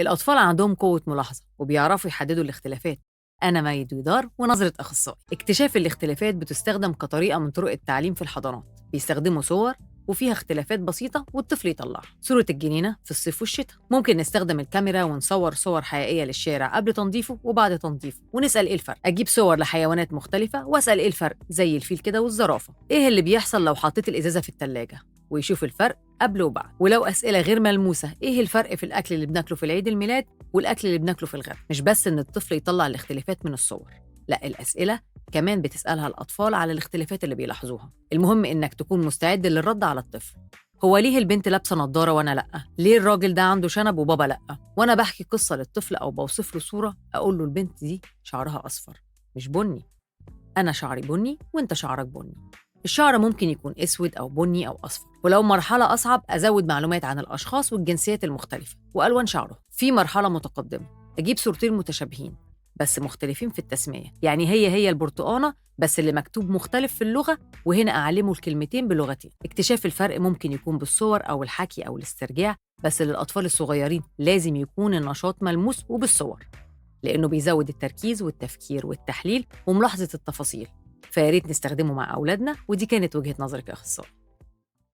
الأطفال عندهم قوة ملاحظة وبيعرفوا يحددوا الاختلافات. أنا مي دويدار ونظرة أخصائي. اكتشاف الاختلافات بتستخدم كطريقة من طرق التعليم في الحضانات. بيستخدموا صور وفيها اختلافات بسيطة والطفل يطلعها. صورة الجنينة في الصيف والشتاء. ممكن نستخدم الكاميرا ونصور صور حقيقية للشارع قبل تنظيفه وبعد تنظيفه ونسأل إيه الفرق. أجيب صور لحيوانات مختلفة وأسأل إيه الفرق، زي الفيل كده والزرافة. إيه اللي بيحصل لو حطيت الإزازة في التلاجة؟ ويشوف الفرق قبل وبعد. ولو أسئلة غير ملموسة، إيه الفرق في الأكل اللي بناكله في العيد الميلاد والأكل اللي بناكله في الغد؟ مش بس إن الطفل يطلع الاختلافات من الصور، لا، الأسئلة كمان بتسألها الأطفال على الاختلافات اللي بيلاحظوها. المهم إنك تكون مستعد للرد على الطفل. هو ليه البنت لابسة نضارة وأنا لأ؟ ليه الراجل ده عنده شنب وبابا لأ؟ وأنا بحكي قصة للطفل أو بوصف له صورة، أقول له البنت دي شعرها أصفر مش بني. أنا شعري بني وإنت شعرك بني. الشعر ممكن يكون أسود أو بني أو أصفر. ولو مرحلة أصعب، أزود معلومات عن الأشخاص والجنسيات المختلفة وألوان شعرهم. في مرحلة متقدمة، أجيب صورتين متشابهين بس مختلفين في التسمية، يعني هي البرتقانة بس اللي مكتوب مختلف في اللغة، وهنا أعلمه الكلمتين بلغتين. اكتشاف الفرق ممكن يكون بالصور أو الحكي أو الاسترجاع، بس للأطفال الصغيرين لازم يكون النشاط ملموس وبالصور، لأنه بيزود التركيز والتفكير والتحليل وملاحظة التفاصيل. فياريت نستخدمه مع أولادنا. ودي كانت وجهة نظرك يا أخصائي.